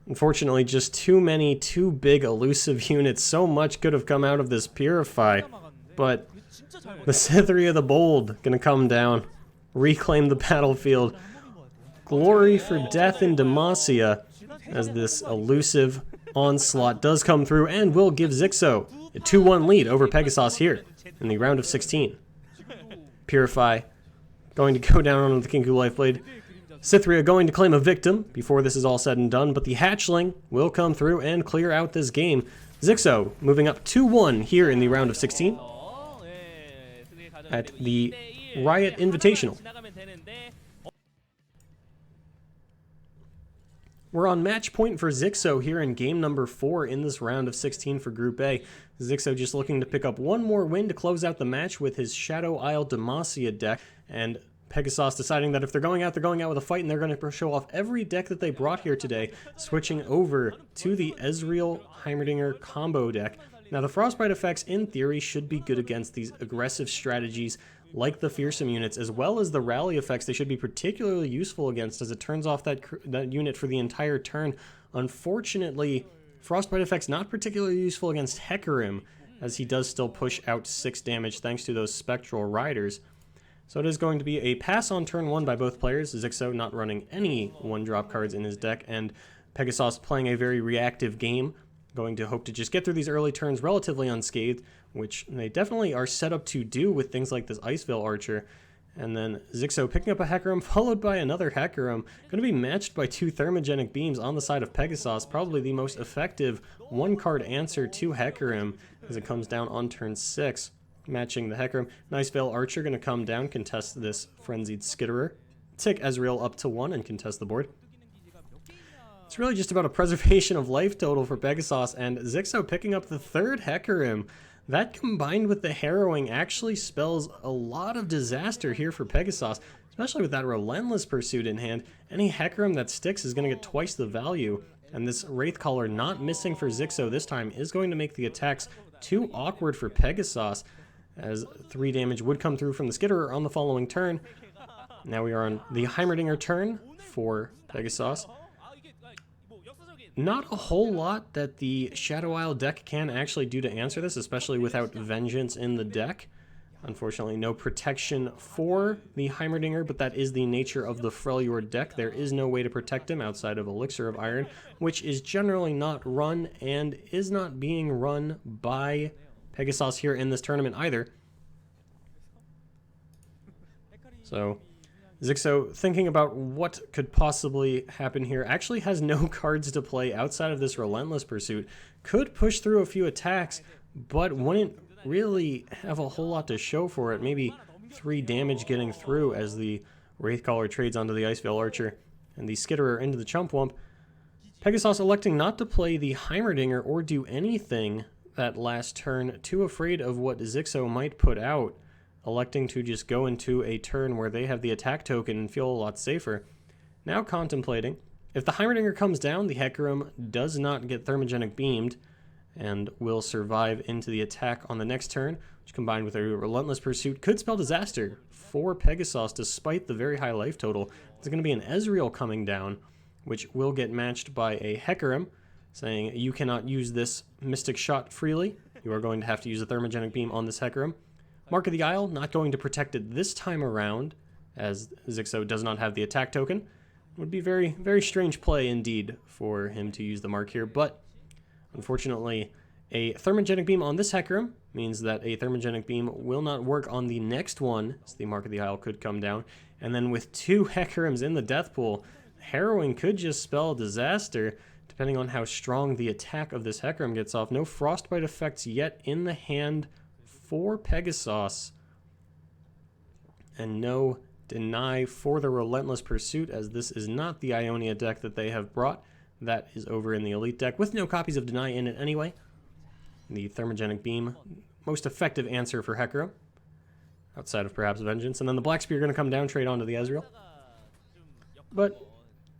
Unfortunately, just too big elusive units. So much could have come out of this Purify, but the Cytherea the Bold gonna come down, reclaim the battlefield. Glory for death in Demacia, as this elusive onslaught does come through and will give Xixo a 2-1 lead over Pegasos here in the round of 16. Purify going to go down on the Kinku Lifeblade. Cytherea going to claim a victim before this is all said and done, but the Hatchling will come through and clear out this game. Xixo moving up 2-1 here in the round of 16 at the Riot Invitational. We're on match point for Xixo here in game number 4 in this round of 16 for Group A. Xixo just looking to pick up one more win to close out the match with his Shadow Isle Demacia deck, and Pegasos deciding that if they're going out with a fight, and they're going to show off every deck that they brought here today, switching over to the Ezreal Heimerdinger combo deck. Now the Frostbite effects in theory should be good against these aggressive strategies like the fearsome units, as well as the rally effects. They should be particularly useful against, as it turns off that unit for the entire turn. Unfortunately, Frostbite effects not particularly useful against Hecarim, as he does still push out 6 damage thanks to those Spectral Riders. So it is going to be a pass on turn 1 by both players. Xixo not running any 1-drop cards in his deck, and Pegasos playing a very reactive game, going to hope to just get through these early turns relatively unscathed, which they definitely are set up to do with things like this Icevale Archer. And then Xixo picking up a Hecarim, followed by another Hecarim, going to be matched by 2 Thermogenic Beams on the side of Pegasos, probably the most effective 1-card answer to Hecarim as it comes down on turn 6, matching the Hecarim. Icevale Archer going to come down, contest this Frenzied Skitterer, tick Ezreal up to 1 and contest the board. It's really just about a preservation of life total for Pegasos, and Xixo picking up the 3rd Hecarim. That combined with the Harrowing actually spells a lot of disaster here for Pegasos, especially with that Relentless Pursuit in hand. Any Hecarim that sticks is going to get twice the value, and this Wraithcaller not missing for Xixo this time is going to make the attacks too awkward for Pegasos, as 3 damage would come through from the Skitterer on the following turn. Now we are on the Heimerdinger turn for Pegasos. Not a whole lot that the Shadow Isle deck can actually do to answer this, especially without Vengeance in the deck. Unfortunately, no protection for the Heimerdinger, but that is the nature of the Freljord deck. There is no way to protect him outside of Elixir of Iron, which is generally not run and is not being run by Pegasos here in this tournament either. So Xixo, thinking about what could possibly happen here, actually has no cards to play outside of this Relentless Pursuit. Could push through a few attacks, but wouldn't really have a whole lot to show for it. Maybe 3 damage getting through as the Wraithcaller trades onto the Icevale Archer and the Skitterer into the Chump-Wump. Pegasos electing not to play the Heimerdinger or do anything that last turn, too afraid of what Xixo might put out, electing to just go into a turn where they have the attack token and feel a lot safer. Now contemplating, if the Heimerdinger comes down, the Hecarim does not get Thermogenic Beamed and will survive into the attack on the next turn, which combined with a Relentless Pursuit could spell disaster for Pegasos despite the very high life total. There's going to be an Ezreal coming down, which will get matched by a Hecarim, saying you cannot use this Mystic Shot freely. You are going to have to use a Thermogenic Beam on this Hecarim. Mark of the Isle, not going to protect it this time around, as Xixo does not have the attack token. Would be very, very strange play indeed for him to use the mark here, but unfortunately, a Thermogenic Beam on this Hecarim means that a Thermogenic Beam will not work on the next one, so the Mark of the Isle could come down. And then with 2 Hecarims in the death pool, Harrowing could just spell disaster, depending on how strong the attack of this Hecarim gets off. No Frostbite effects yet in the hand for Pegasos, and no deny for the Relentless Pursuit, as this is not the Ionia deck that they have brought. That is over in the Elite deck, with no copies of Deny in it anyway. The Thermogenic Beam, most effective answer for Hecarim, outside of perhaps Vengeance. And then the Black Spear going to come down, trade onto the Ezreal. But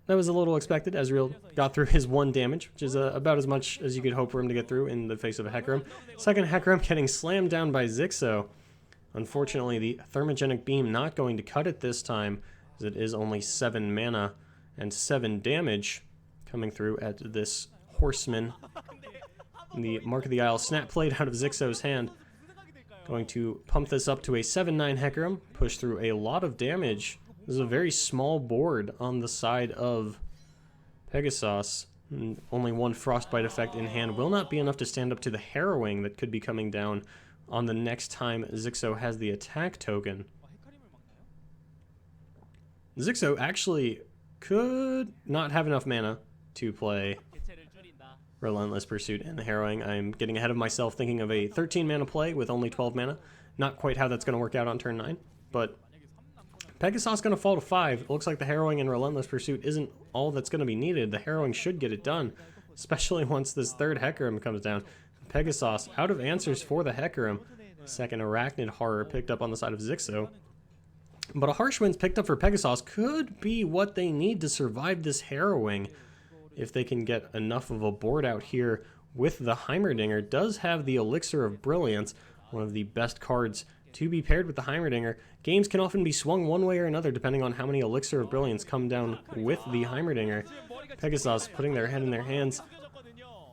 that was a little expected. Ezreal got through his 1 damage, which is about as much as you could hope for him to get through in the face of a Hecarim. Second Hecarim getting slammed down by Xixo. Unfortunately, the Thermogenic Beam not going to cut it this time, as it is only 7 mana and 7 damage coming through at this Horseman. And the Mark of the Isle snap played out of Xixo's hand. Going to pump this up to a 7/9 Hecarim, push through a lot of damage. This is a very small board on the side of Pegasos. Only 1 Frostbite effect in hand will not be enough to stand up to the Harrowing that could be coming down on the next time Xixo has the attack token. Xixo actually could not have enough mana to play Relentless Pursuit and the Harrowing. I'm getting ahead of myself thinking of a 13 mana play with only 12 mana. Not quite how that's going to work out on turn 9, but Pegasus going to fall to 5. It looks like the Harrowing and Relentless Pursuit isn't all that's going to be needed. The Harrowing should get it done, especially once this third Hecarim comes down. Pegasus out of answers for the Hecarim. Second Arachnid Horror picked up on the side of Xixo. But a Harsh Winds picked up for Pegasus could be what they need to survive this Harrowing. If they can get enough of a board out here with the Heimerdinger. Does have the Elixir of Brilliance, one of the best cards to be paired with the Heimerdinger. Games can often be swung one way or another depending on how many Elixir of Brilliance come down with the Heimerdinger. Pegasus putting their head in their hands.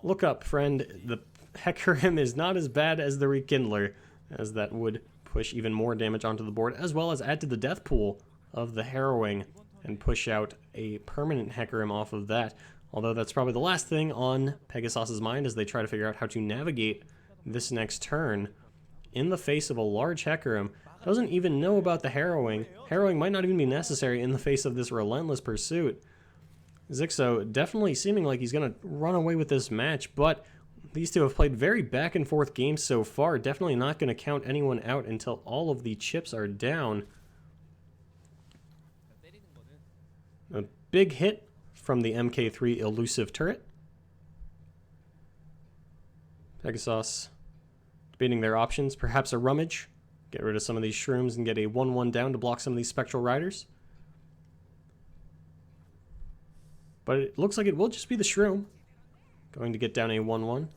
Look up, friend. The Hecarim is not as bad as the Rekindler, as that would push even more damage onto the board, as well as add to the death pool of the Harrowing and push out a permanent Hecarim off of that. Although that's probably the last thing on Pegasus's mind as they try to figure out how to navigate this next turn. In the face of a large Hecarim, doesn't even know about the Harrowing. Harrowing might not even be necessary in the face of this Relentless Pursuit. Xixo definitely seeming like he's going to run away with this match, but these two have played very back and forth games so far. Definitely not going to count anyone out until all of the chips are down. A big hit from the MK3 Elusive Turret. Pegasus debating their options. Perhaps a Rummage. Get rid of some of these Shrooms and get a 1-1 down to block some of these Spectral Riders. But it looks like it will just be the Shroom. Going to get down a 1-1.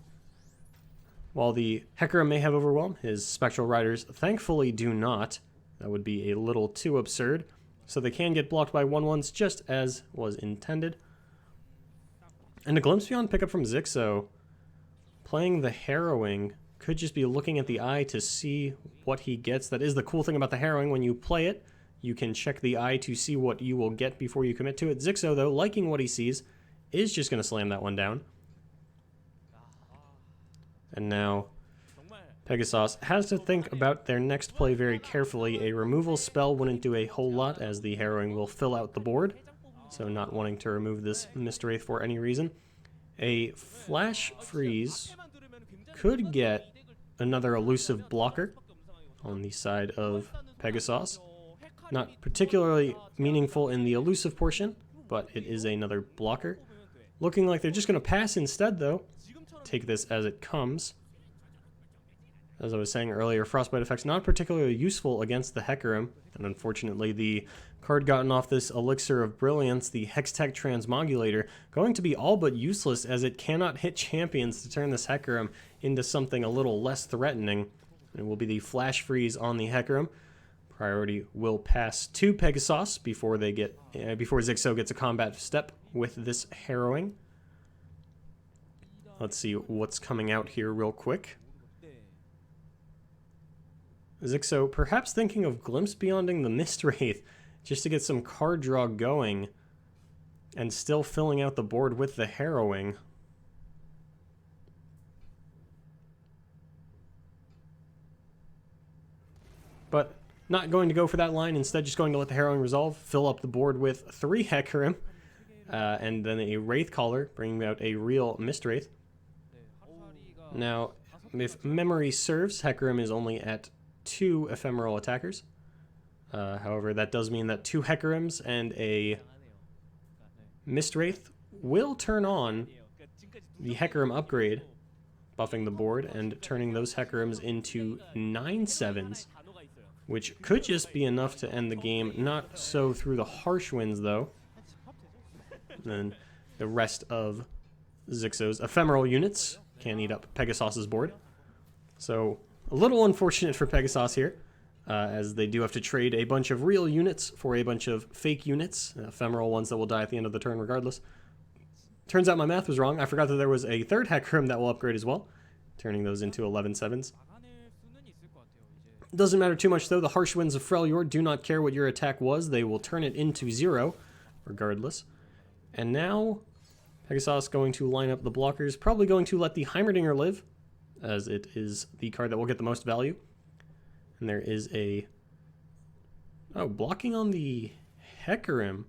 While the Hecarim may have Overwhelm, his Spectral Riders thankfully do not. That would be a little too absurd. So they can get blocked by 1-1s just as was intended. And a Glimpse Beyond pickup from Xixo. Playing the Harrowing. Could just be looking at the eye to see what he gets. That is the cool thing about the Harrowing. When you play it, you can check the eye to see what you will get before you commit to it. Xixo, though, liking what he sees, is just going to slam that one down. And now Pegasus has to think about their next play very carefully. A removal spell wouldn't do a whole lot, as the Harrowing will fill out the board. So not wanting to remove this Mist Wraith for any reason. A Flash Freeze could get another elusive blocker on the side of Pegasus. Not particularly meaningful in the elusive portion, but it is another blocker. Looking like they're just going to pass instead, though. Take this as it comes. As I was saying earlier, Frostbite effect's not particularly useful against the Hecarim, and unfortunately the card gotten off this Elixir of Brilliance, the Hextech Transmogulator, going to be all but useless as it cannot hit champions to turn this Hecarim into something a little less threatening. It will be the Flash Freeze on the Hecarim. Priority will pass to Pegasus before Xixo gets a combat step with this Harrowing. Let's see what's coming out here real quick. Xixo perhaps thinking of Glimpse Beyonding the Mist Wraith just to get some card draw going and still filling out the board with the Harrowing. But not going to go for that line, instead just going to let the Harrowing resolve, fill up the board with 3 Hecarim, and then a Wraith Caller, bringing out a real Mist Wraith. Now, if memory serves, Hecarim is only at 2 ephemeral attackers. However, that does mean that 2 Hecarims and a Mist Wraith will turn on the Hecarim upgrade, buffing the board and turning those Hecarims into 9/7s, which could just be enough to end the game. Not so through the Harsh Winds, though. And then the rest of Xixo's ephemeral units can eat up Pegasus's board. So a little unfortunate for Pegasus here, as they do have to trade a bunch of real units for a bunch of fake units, ephemeral ones that will die at the end of the turn regardless. Turns out my math was wrong. I forgot that there was a third Hecarim that will upgrade as well, turning those into 11/7s. Doesn't matter too much though. The Harsh Winds of Freljord do not care what your attack was. They will turn it into 0 regardless. And now Pegasus going to line up the blockers, probably going to let the Heimerdinger live, as it is the card that will get the most value. And there is a... oh, blocking on the Hecarim.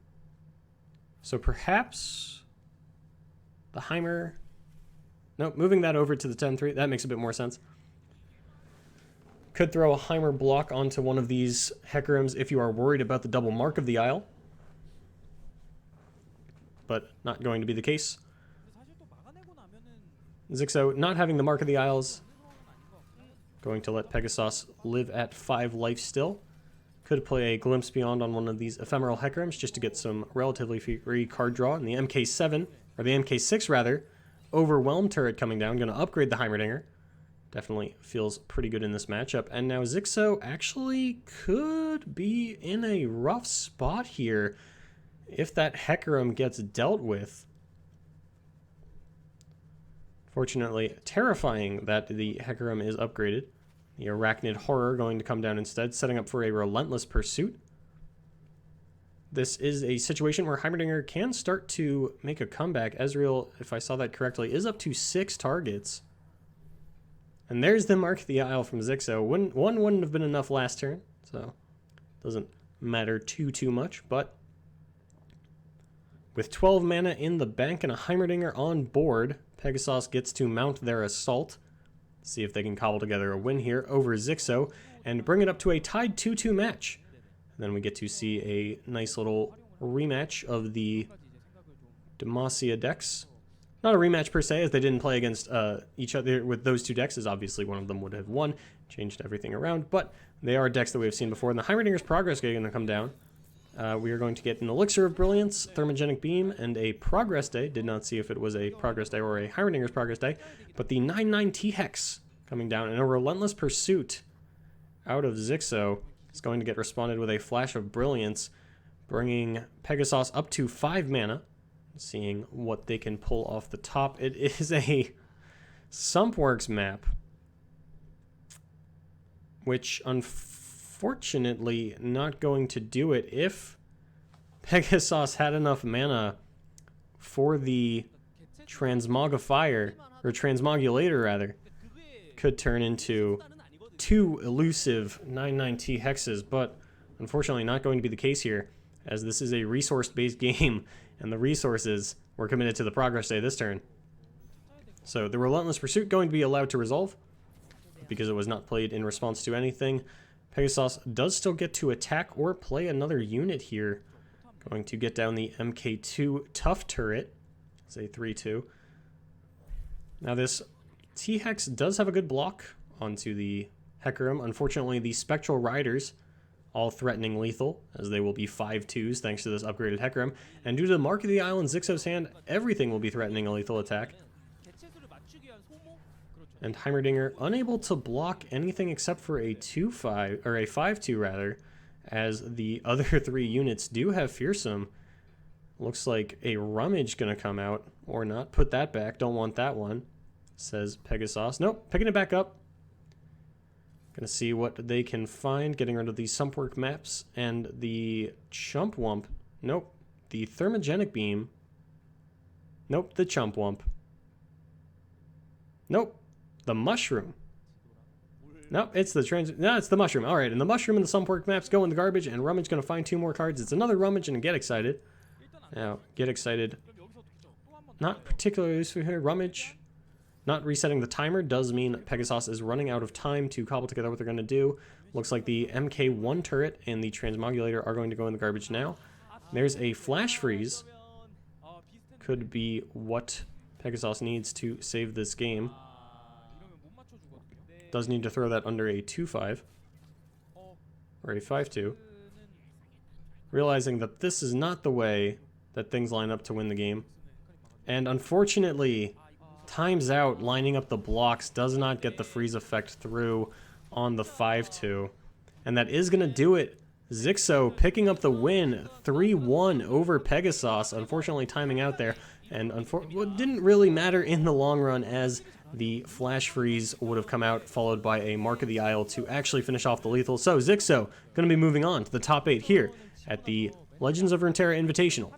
So perhaps the Heimer... nope, moving that over to the 10-3. That makes a bit more sense. Could throw a Heimer block onto one of these Hecarims if you are worried about the double mark of the Isle. But not going to be the case. Xixo not having the mark of the Isles. Going to let Pegasos live at 5 life still. Could play a Glimpse Beyond on one of these ephemeral Hecarims just to get some relatively free card draw. And the MK7, or the MK6 rather, Overwhelm turret coming down. Going to upgrade the Heimerdinger. Definitely feels pretty good in this matchup. And now Xixo actually could be in a rough spot here if that Hecarim gets dealt with. Fortunately, terrifying that the Hecarim is upgraded. The Arachnid Horror going to come down instead, setting up for a Relentless Pursuit. This is a situation where Heimerdinger can start to make a comeback. Ezreal, if I saw that correctly, is up to 6 targets. And there's the Mark of the Isle from Xixo. One wouldn't have been enough last turn, so doesn't matter too much. But with 12 mana in the bank and a Heimerdinger on board, Pegasos gets to mount their assault. See if they can cobble together a win here over Xixo and bring it up to a tied 2-2 match. And then we get to see a nice little rematch of the Demacia decks. Not a rematch per se, as they didn't play against each other with those 2 decks, as obviously one of them would have won, changed everything around, but they are decks that we have seen before. And the Heimerdinger's Progress Day is going to come down. We are going to get an Elixir of Brilliance, Thermogenic Beam, and a Progress Day. Did not see if it was a Progress Day or a Heimerdinger's Progress Day, but the 9/9 T-Hex coming down, and a Relentless Pursuit out of Xixo is going to get responded with a Flash of Brilliance, bringing Pegasos up to 5 mana. Seeing what they can pull off the top. It is a Sumpworks map, which unfortunately not going to do it. If Pegasos had enough mana for the Transmogrifier, or Transmogulator rather, could turn into 2 elusive 9/9 T hexes, but unfortunately not going to be the case here, as this is a resource-based game, and the resources were committed to the Progress Day this turn. So the Relentless Pursuit going to be allowed to resolve, because it was not played in response to anything. Pegasos does still get to attack or play another unit here. Going to get down the MK2 Tough Turret. It's a 3/2. Now this T-Hex does have a good block onto the Hecarim. Unfortunately, the Spectral Riders all threatening lethal, as they will be 5/2s thanks to this upgraded Hecarim. And due to the Mark of the Isle in Xixo's hand, everything will be threatening a lethal attack. And Heimerdinger unable to block anything except for a 2/5, or a 5/2 rather, as the other 3 units do have Fearsome. Looks like a Rummage gonna come out, or not. Put that back, don't want that one, says Pegasos. Nope, picking it back up. Gonna see what they can find, getting rid of the Sumpwork maps and the Chumpwump. Nope, the Thermogenic Beam. Nope, the Chumpwump. Nope, the Mushroom. Nope, it's the no, it's the Mushroom. All right, and the Mushroom and the Sumpwork maps go in the garbage, and Rummage gonna find 2 more cards. It's another Rummage and Get Excited. Now, Get Excited, not particularly useful here. Rummage, not resetting the timer does mean Pegasos is running out of time to cobble together what they're going to do. Looks like the MK1 turret and the Transmogulator are going to go in the garbage now. There's a Flash Freeze. Could be what Pegasos needs to save this game. Does need to throw that under a 2/5. Or a 5/2. Realizing that this is not the way that things line up to win the game. And unfortunately, times out, lining up the blocks does not get the freeze effect through on the 5/2. And that is going to do it. Xixo picking up the win, 3-1 over Pegasos. Unfortunately, timing out there. And it didn't really matter in the long run, as the Flash Freeze would have come out, followed by a Mark of the Isle to actually finish off the lethal. So Xixo going to be moving on to the top 8 here at the Legends of Runeterra Invitational.